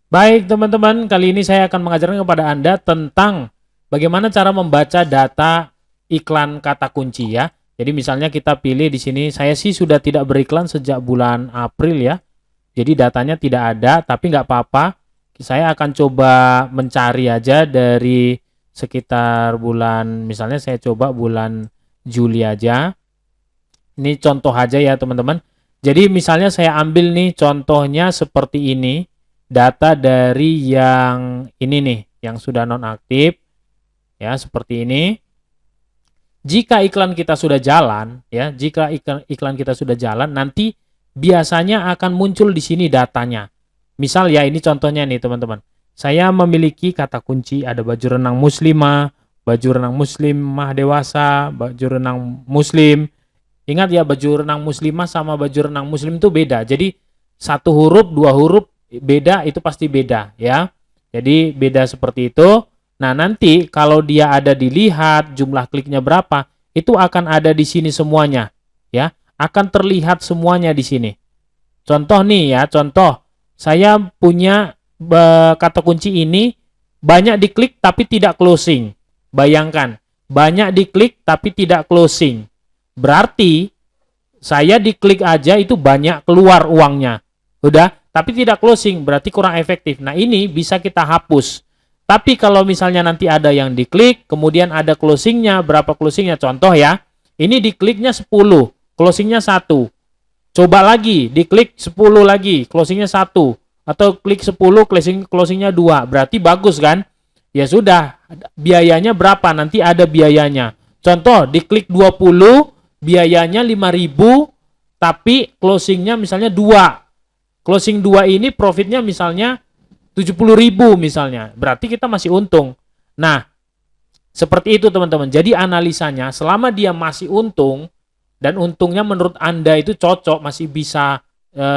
Baik teman-teman, kali ini saya akan mengajarkan kepada Anda tentang bagaimana cara membaca data iklan kata kunci ya. Jadi misalnya kita pilih di sini, saya sih sudah tidak beriklan sejak bulan April ya. Jadi datanya tidak ada, tapi nggak apa-apa. Saya akan coba mencari aja dari sekitar bulan, misalnya saya coba bulan Juli aja. Ini contoh aja ya teman-teman. Jadi misalnya saya ambil nih contohnya seperti ini. Data dari yang ini nih, yang sudah nonaktif. Ya, seperti ini. Jika iklan kita sudah jalan, ya, jika iklan kita sudah jalan, nanti biasanya akan muncul di sini datanya. Misal ya, ini contohnya nih teman-teman. Saya memiliki kata kunci ada baju renang muslimah, baju renang muslimah dewasa, baju renang muslim. Ingat ya, baju renang muslimah sama baju renang muslim itu beda. Jadi satu huruf, dua huruf beda itu pasti beda ya. Jadi beda seperti itu. Nah, nanti kalau dia ada dilihat jumlah kliknya berapa, itu akan ada di sini semuanya ya. Akan terlihat semuanya di sini. Contoh nih ya, contoh. Saya punya kata kunci ini banyak diklik tapi tidak closing. Bayangkan, banyak diklik tapi tidak closing. Berarti saya diklik aja itu banyak keluar uangnya. Udah, tapi tidak closing, berarti kurang efektif. Nah, ini bisa kita hapus. Tapi kalau misalnya nanti ada yang diklik, kemudian ada closingnya, berapa closingnya? Contoh ya, ini dikliknya 10, closingnya 1. Coba lagi, diklik 10 lagi, closingnya 1. Atau klik 10, closingnya 2. Berarti bagus kan? Ya sudah, biayanya berapa? Nanti ada biayanya. Contoh, diklik 20, biayanya 5.000, tapi closingnya misalnya 2. Closing 2 ini profitnya misalnya 70.000 misalnya. Berarti kita masih untung. Nah, seperti itu teman-teman. Jadi analisanya selama dia masih untung dan untungnya menurut Anda itu cocok, masih bisa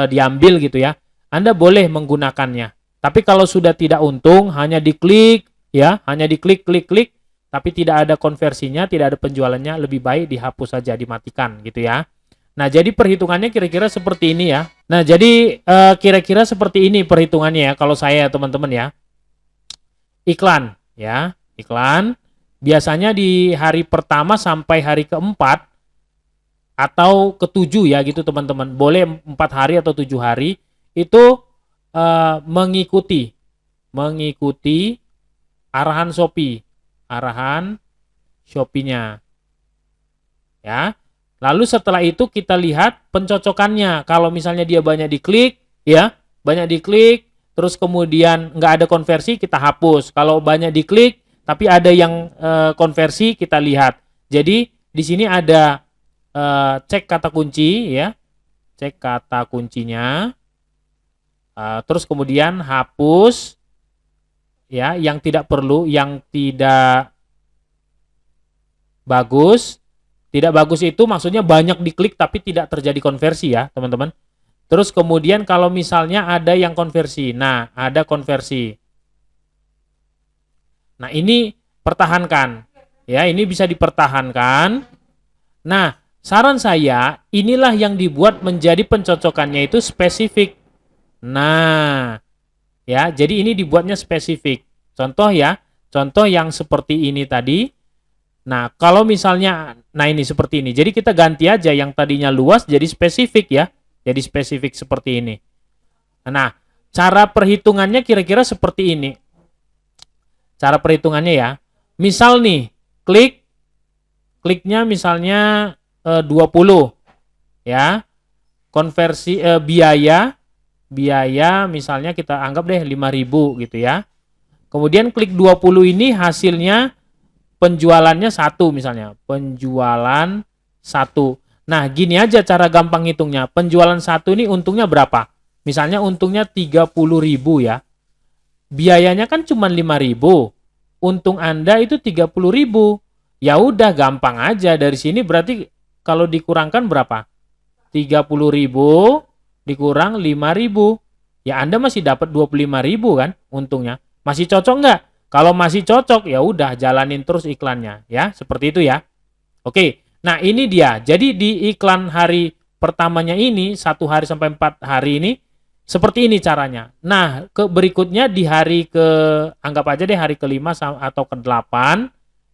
diambil gitu ya. Anda boleh menggunakannya. Tapi kalau sudah tidak untung, hanya diklik ya, hanya diklik klik tapi tidak ada konversinya, tidak ada penjualannya, lebih baik dihapus saja, dimatikan gitu ya. Nah, jadi perhitungannya kira-kira seperti ini ya. Nah, jadi kira-kira seperti ini perhitungannya ya kalau saya teman-teman ya. Iklan ya, iklan biasanya di hari pertama sampai hari keempat atau ketujuh ya gitu teman-teman. Boleh 4 hari atau 7 hari itu mengikuti arahan Shopee-nya ya. Lalu setelah itu kita lihat pencocokannya. Kalau misalnya dia banyak diklik, ya, banyak diklik, terus kemudian nggak ada konversi, kita hapus. Kalau banyak diklik, tapi ada yang konversi, kita lihat. Jadi di sini ada cek kata kunci, ya, cek kata kuncinya. Terus kemudian hapus, ya, yang tidak perlu, yang tidak bagus. Tidak bagus itu maksudnya banyak diklik tapi tidak terjadi konversi ya teman-teman. Terus kemudian kalau misalnya ada yang konversi. Nah, ada konversi. Nah, ini pertahankan. Ya, ini bisa dipertahankan. Nah, saran saya inilah yang dibuat menjadi pencocokannya itu spesifik. Nah, ya, jadi ini dibuatnya spesifik. Contoh ya, contoh yang seperti ini tadi. Nah, kalau misalnya, nah ini seperti ini. Jadi kita ganti aja yang tadinya luas jadi spesifik ya. Jadi spesifik seperti ini. Nah, cara perhitungannya kira-kira seperti ini. Cara perhitungannya ya. Misal nih, kliknya misalnya 20 ya. Konversi biaya misalnya kita anggap deh 5.000 gitu ya. Kemudian klik 20 ini hasilnya penjualannya 1 misalnya. Penjualan 1. Nah, gini aja cara gampang hitungnya. Penjualan 1 ini untungnya berapa? Misalnya untungnya 30.000 ya. Biayanya kan cuma 5.000. Untung Anda itu 30.000. Ya udah gampang aja dari sini berarti kalau dikurangkan berapa? 30.000 dikurang 5.000. Ya Anda masih dapat 25.000 kan untungnya. Masih cocok nggak? Kalau masih cocok, ya udah jalanin terus iklannya, ya seperti itu ya. Oke, nah ini dia. Jadi di iklan hari pertamanya ini 1 hari sampai 4 hari ini Seperti ini caranya. Nah, berikutnya di hari anggap aja deh hari ke-5 atau ke-8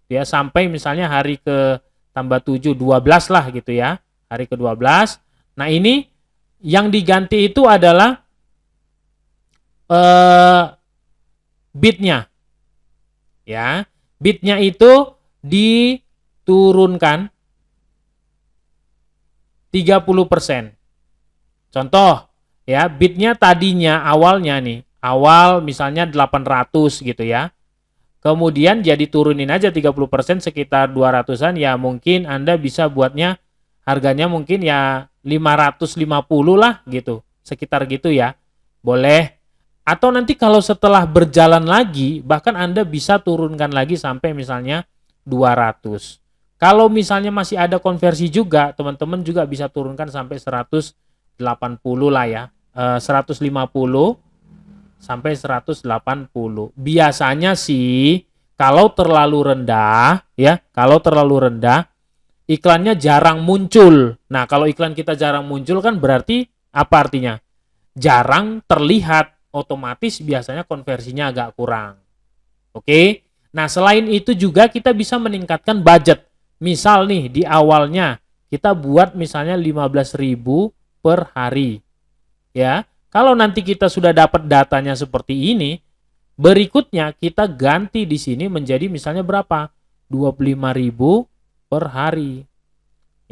ya, sampai misalnya hari ke tambah 7, 12 lah gitu ya. Hari ke-12. Nah, ini yang diganti itu adalah bitnya. Ya, bitnya itu diturunkan 30%. Contoh, ya, bitnya tadinya awalnya nih, awal misalnya 800 gitu ya. Kemudian jadi turunin aja 30% sekitar 200-an, ya mungkin Anda bisa buatnya harganya mungkin ya 550 lah gitu. Sekitar gitu ya. Boleh. Atau nanti kalau setelah berjalan lagi, bahkan Anda bisa turunkan lagi sampai misalnya 200. Kalau misalnya masih ada konversi juga, teman-teman juga bisa turunkan sampai 180 lah ya. 150 sampai 180. Biasanya sih kalau terlalu rendah ya, kalau terlalu rendah iklannya jarang muncul. Nah, kalau iklan kita jarang muncul kan berarti apa artinya? Jarang terlihat, otomatis biasanya konversinya agak kurang. Oke. Nah, selain itu juga kita bisa meningkatkan budget. Misal nih di awalnya kita buat misalnya 15.000 per hari. Ya. Kalau nanti kita sudah dapat datanya seperti ini, berikutnya kita ganti di sini menjadi misalnya berapa? 25.000 per hari.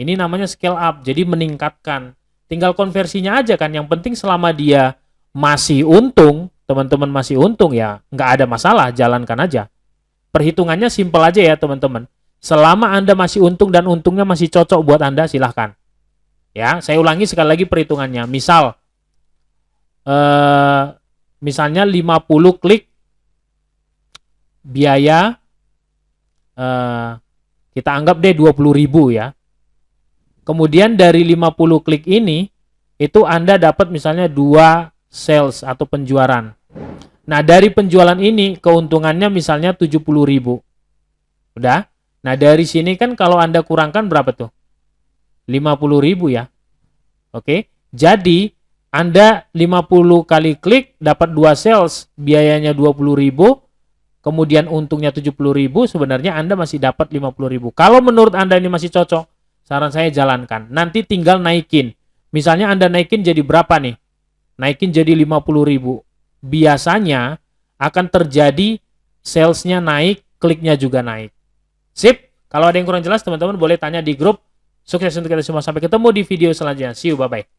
Ini namanya scale up, jadi meningkatkan. Tinggal konversinya aja kan, yang penting selama dia masih untung, teman-teman masih untung ya, nggak ada masalah, jalankan aja. Perhitungannya simpel aja ya teman-teman. Selama Anda masih untung dan untungnya masih cocok buat Anda, silahkan. Ya, saya ulangi sekali lagi perhitungannya. Misalnya 50 klik biaya kita anggap deh 20.000 ya. Kemudian dari 50 klik ini itu Anda dapat misalnya 2 sales atau penjualan. Nah, dari penjualan ini keuntungannya misalnya 70.000. Udah? Nah, dari sini kan kalau Anda kurangkan berapa tuh? 50.000 ya. Oke. Jadi Anda 50 kali klik dapat 2 sales, biayanya 20.000, kemudian untungnya 70.000, sebenarnya Anda masih dapat 50.000. Kalau menurut Anda ini masih cocok, saran saya jalankan. Nanti tinggal naikin. Misalnya Anda naikin jadi berapa nih? Naikin jadi 50.000. Biasanya akan terjadi salesnya naik, kliknya juga naik. Sip. Kalau ada yang kurang jelas, teman-teman boleh tanya di grup. Sukses untuk kita semua. Sampai ketemu di video selanjutnya. See you, bye-bye.